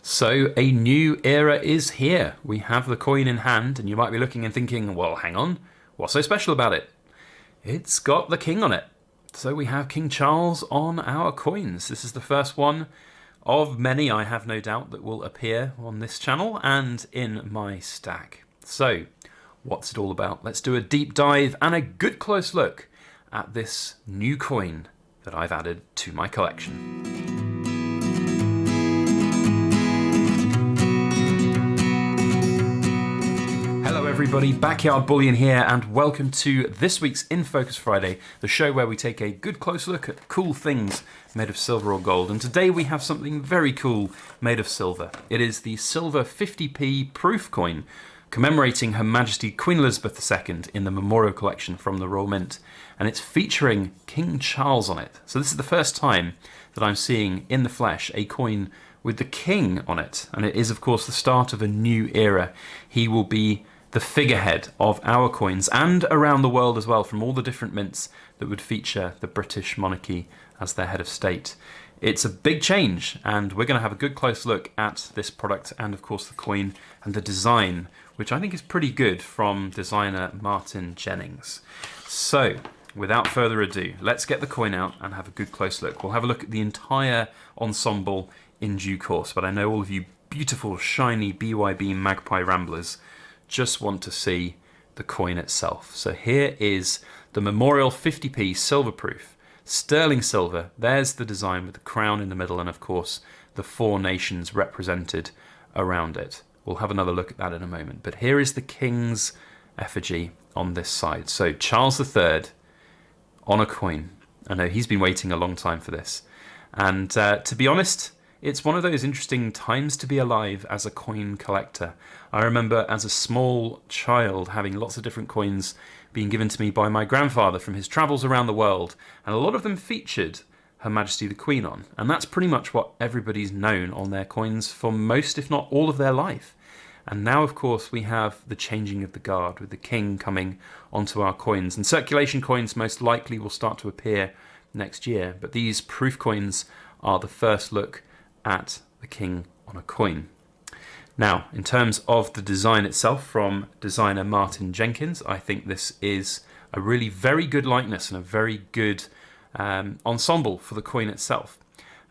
So a new era is here. We have the coin in hand, and you might be looking and thinking, well, hang on, what's so special about it? It's got the king on it. So we have King Charles on our coins. This is the first one of many, I have no doubt, that will appear on this channel and in my stack. So what's it all about? Let's do a deep dive and a good close look at this new coin that I've added to my collection. Hello everybody, Backyard Bullion here, and welcome to this week's In Focus Friday, the show where we take a good close look at cool things made of silver or gold. And today we have something very cool made of silver. It is the silver 50p proof coin commemorating Her Majesty Queen Elizabeth II in the Memorial Collection from the Royal Mint. And it's featuring King Charles on it. So this is the first time that I'm seeing in the flesh a coin with the king on it. And it is of course the start of a new era. He will be the figurehead of our coins and around the world as well, from all the different mints that would feature the British monarchy as their head of state. It's a big change, and we're going to have a good close look at this product and of course the coin and the design, which I think is pretty good, from designer Martin Jennings. So without further ado, let's get the coin out and have a good close look. We'll have a look at the entire ensemble in due course, but I know all of you beautiful shiny BYB Magpie Ramblers just want to see the coin itself. So here is the Memorial 50p silver proof, sterling silver. There's the design with the crown in the middle and of course the four nations represented around it. We'll have another look at that in a moment, but here is the king's effigy on this side. So Charles III on a coin. I know he's been waiting a long time for this, and to be honest, it's one of those interesting times to be alive as a coin collector. I remember as a small child having lots of different coins being given to me by my grandfather from his travels around the world, and a lot of them featured Her Majesty the Queen on, and that's pretty much what everybody's known on their coins for most, if not all, of their life. And now of course we have the changing of the guard with the king coming onto our coins, and circulation coins most likely will start to appear next year, but these proof coins are the first look at the king on a coin. Now, in terms of the design itself from designer Martin Jenkins, I think this is a really very good likeness and a very good ensemble for the coin itself.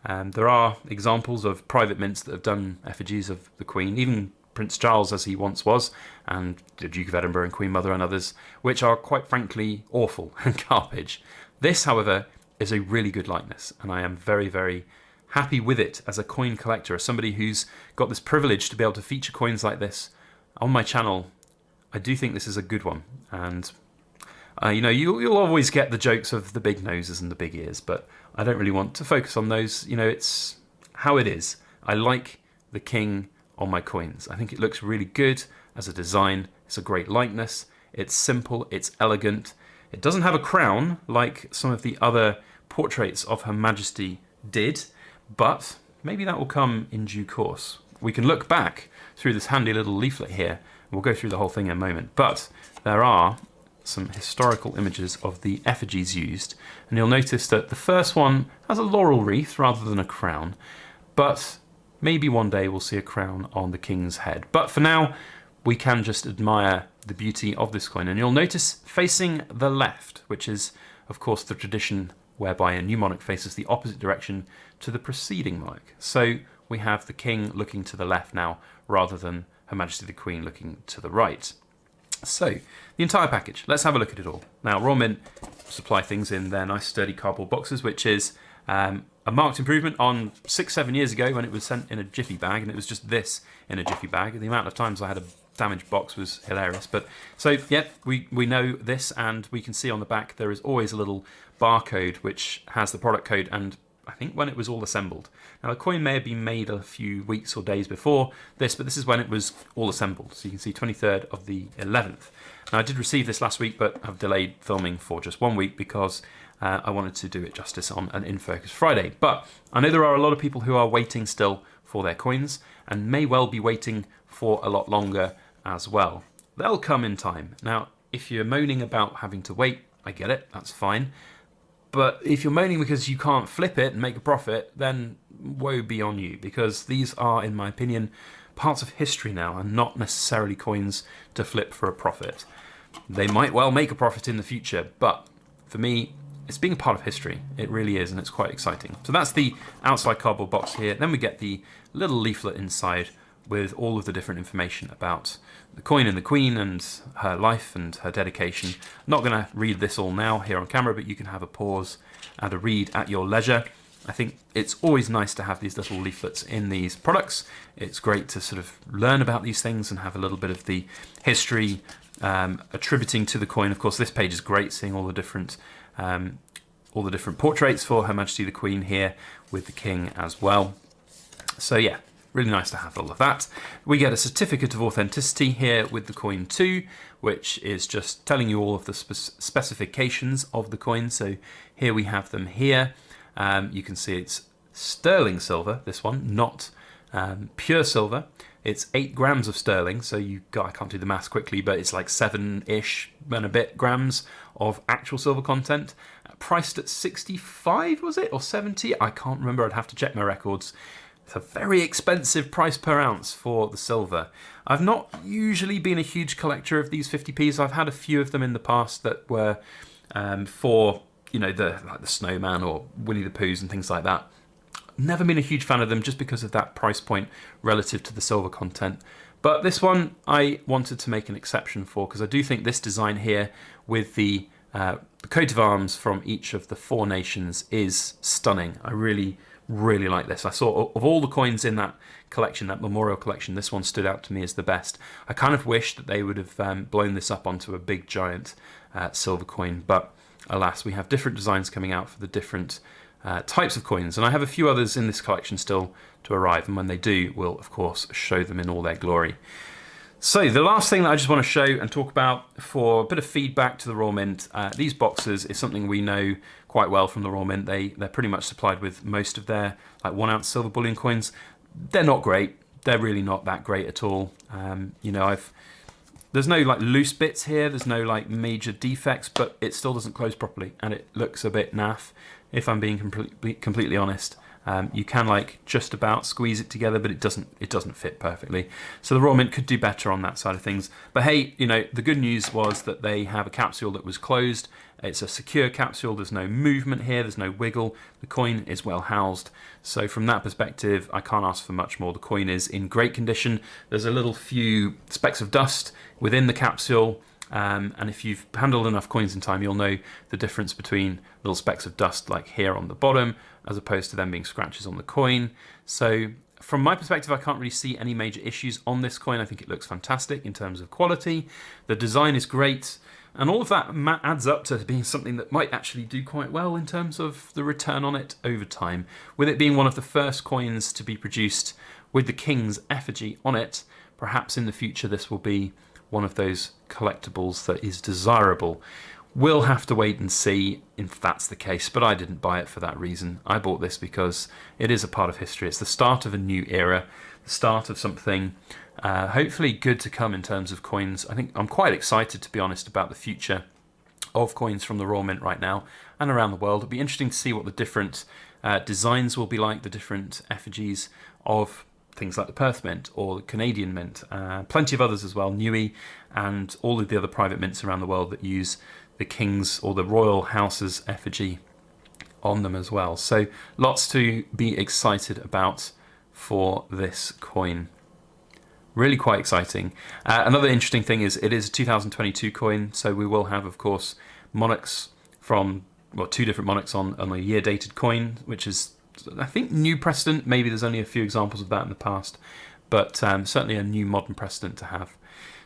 There are examples of private mints that have done effigies of the Queen, even Prince Charles as he once was, and the Duke of Edinburgh and Queen Mother and others, which are quite frankly awful and garbage. This, however, is a really good likeness, and I am very, very happy with it as a coin collector, as somebody who's got this privilege to be able to feature coins like this on my channel. I do think this is a good one, and you know, you'll always get the jokes of the big noses and the big ears, but I don't really want to focus on those. You know, it's how it is. I like the king on my coins. I think it looks really good as a design. It's a great likeness. It's simple, it's elegant. It doesn't have a crown like some of the other portraits of Her Majesty did, but maybe that will come in due course. We can look back through this handy little leaflet here. We'll go through the whole thing in a moment, but there are some historical images of the effigies used, and you'll notice that the first one has a laurel wreath rather than a crown, but maybe one day we'll see a crown on the king's head. But for now, we can just admire the beauty of this coin, and you'll notice facing the left, which is of course the tradition whereby a new monarch faces the opposite direction to the preceding monarch. So we have the king looking to the left now, rather than Her Majesty the Queen looking to the right. So the entire package, let's have a look at it all. Now, Royal Mint supply things in their nice sturdy cardboard boxes, which is a marked improvement on 6-7 years ago when it was sent in a jiffy bag, and it was just this in a jiffy bag. The amount of times I had a damaged box was hilarious. But so yeah, we know this, and we can see on the back there is always a little barcode which has the product code and I think when it was all assembled. Now the coin may have been made a few weeks or days before this, but this is when it was all assembled. So you can see 23rd of the 11th. Now I did receive this last week, but I've delayed filming for just 1 week because I wanted to do it justice on an In Focus Friday. But I know there are a lot of people who are waiting still for their coins and may well be waiting for a lot longer as well. They'll come in time. Now, if you're moaning about having to wait, I get it, that's fine. But if you're moaning because you can't flip it and make a profit, then woe be on you, because these are, in my opinion, parts of history now and not necessarily coins to flip for a profit. They might well make a profit in the future, but for me, it's being a part of history. It really is, and it's quite exciting. So that's the outside cardboard box here. Then we get the little leaflet inside with all of the different information about the coin and the queen and her life and her dedication. I'm not going to read this all now here on camera, but you can have a pause and a read at your leisure. I think it's always nice to have these little leaflets in these products. It's great to sort of learn about these things and have a little bit of the history attributing to the coin. Of course, this page is great, seeing all the different portraits for Her Majesty the Queen here with the King as well. So yeah, really nice to have all of that. We get a certificate of authenticity here with the coin too, which is just telling you all of the specifications of the coin. So here we have them here. You can see it's sterling silver, this one, not pure silver. It's 8 grams of sterling, so I can't do the maths quickly, but it's like 7-ish and a bit grams of actual silver content. Priced at 65, was it? Or 70? I can't remember, I'd have to check my records. It's a very expensive price per ounce for the silver. I've not usually been a huge collector of these 50p's. I've had a few of them in the past that were for, like the Snowman or Winnie the Poohs and things like that. Never been a huge fan of them just because of that price point relative to the silver content. But this one I wanted to make an exception for, because I do think this design here with the coat of arms from each of the 4 nations is stunning. I really, really like this. I saw of all the coins in that collection, that memorial collection, this one stood out to me as the best. I kind of wish that they would have blown this up onto a big giant silver coin, but alas, we have different designs coming out for the different types of coins, and I have a few others in this collection still to arrive, and when they do, we'll of course show them in all their glory. So the last thing that I just want to show and talk about for a bit of feedback to the Royal Mint, these boxes is something we know quite well from the Royal Mint. They're pretty much supplied with most of their like 1 ounce silver bullion coins. They're not great. They're really not that great at all. There's no like loose bits here. There's no like major defects, but it still doesn't close properly, and it looks a bit naff. If I'm being completely honest, you can like just about squeeze it together, but it doesn't fit perfectly. So the Royal Mint could do better on that side of things. But hey, the good news was that they have a capsule that was closed. It's a secure capsule. There's no movement here. There's no wiggle. The coin is well housed. So from that perspective, I can't ask for much more. The coin is in great condition. There's a little few specks of dust within the capsule. And if you've handled enough coins in time, you'll know the difference between little specks of dust like here on the bottom as opposed to them being scratches on the coin. So from my perspective, I can't really see any major issues on this coin. I think it looks fantastic in terms of quality. The design is great, and all of that adds up to being something that might actually do quite well in terms of the return on it over time. With it being one of the first coins to be produced with the King's effigy on it, perhaps in the future this will be one of those collectibles that is desirable. We'll have to wait and see if that's the case, but I didn't buy it for that reason. I bought this because it is a part of history. It's the start of a new era, the start of something hopefully good to come in terms of coins. I think I'm quite excited, to be honest, about the future of coins from the Royal Mint right now and around the world. It'll be interesting to see what the different designs will be like, the different effigies of things like the Perth Mint or the Canadian Mint, plenty of others as well, Niue, and all of the other private mints around the world that use the King's or the Royal House's effigy on them as well. So lots to be excited about for this coin. Really quite exciting. Another interesting thing is it is a 2022 coin, so we will have, of course, monarchs from, well, 2 different monarchs on a year-dated coin, which is, I think, new precedent. Maybe there's only a few examples of that in the past, but certainly a new modern precedent to have.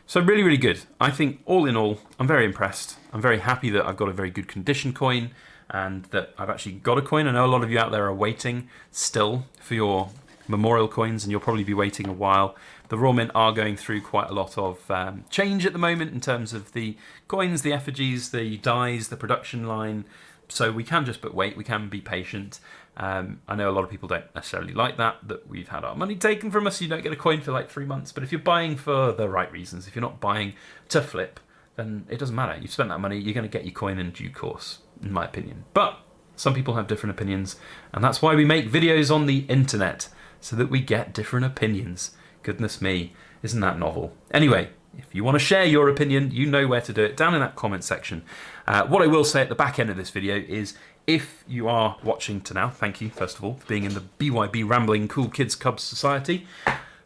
So really, really good. I think all in all, I'm very impressed. I'm very happy that I've got a very good condition coin and that I've actually got a coin. I know a lot of you out there are waiting still for your memorial coins, and you'll probably be waiting a while. The Royal Mint are going through quite a lot of change at the moment in terms of the coins, the effigies, the dies, the production line. So we can just but wait, we can be patient. I know a lot of people don't necessarily like that we've had our money taken from us, you don't get a coin for like 3 months. But if you're buying for the right reasons, if you're not buying to flip, then it doesn't matter. You've spent that money, you're going to get your coin in due course, in my opinion. But Some people have different opinions, and that's why we make videos on the internet, so that we get different opinions. Goodness me, isn't that novel? Anyway, if you want to share your opinion, you know where to do it, down in that comment section. What I will say at the back end of this video is, if you are watching to now, thank you, first of all, for being in the BYB Rambling Cool Kids Cubs Society.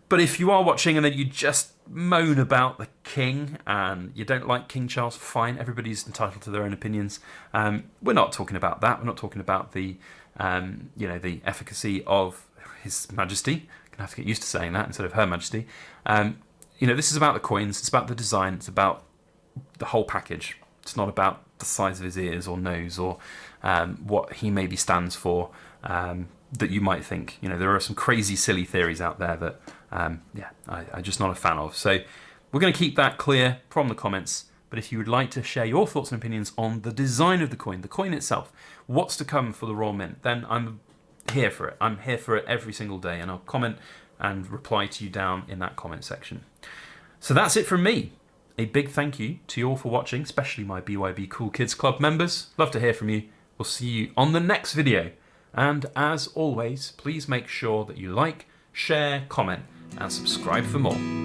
But if you are watching and then you just moan about the king and you don't like King Charles, fine, everybody's entitled to their own opinions. We're not talking about that. We're not talking about the, the efficacy of His Majesty. I'm going to have to get used to saying that instead of Her Majesty. This is about the coins, it's about the design, it's about the whole package. It's not about the size of his ears or nose or what he maybe stands for that you might think. There are some crazy, silly theories out there that, I'm just not a fan of. So we're going to keep that clear from the comments. But if you would like to share your thoughts and opinions on the design of the coin itself, what's to come for the Royal Mint, then I'm here for it. I'm here for it every single day, and I'll comment and reply to you down in that comment section. So that's it from me. A big thank you to you all for watching, especially my BYB Cool Kids Club members. Love to hear from you. We'll see you on the next video. And as always, please make sure that you like, share, comment, and subscribe for more.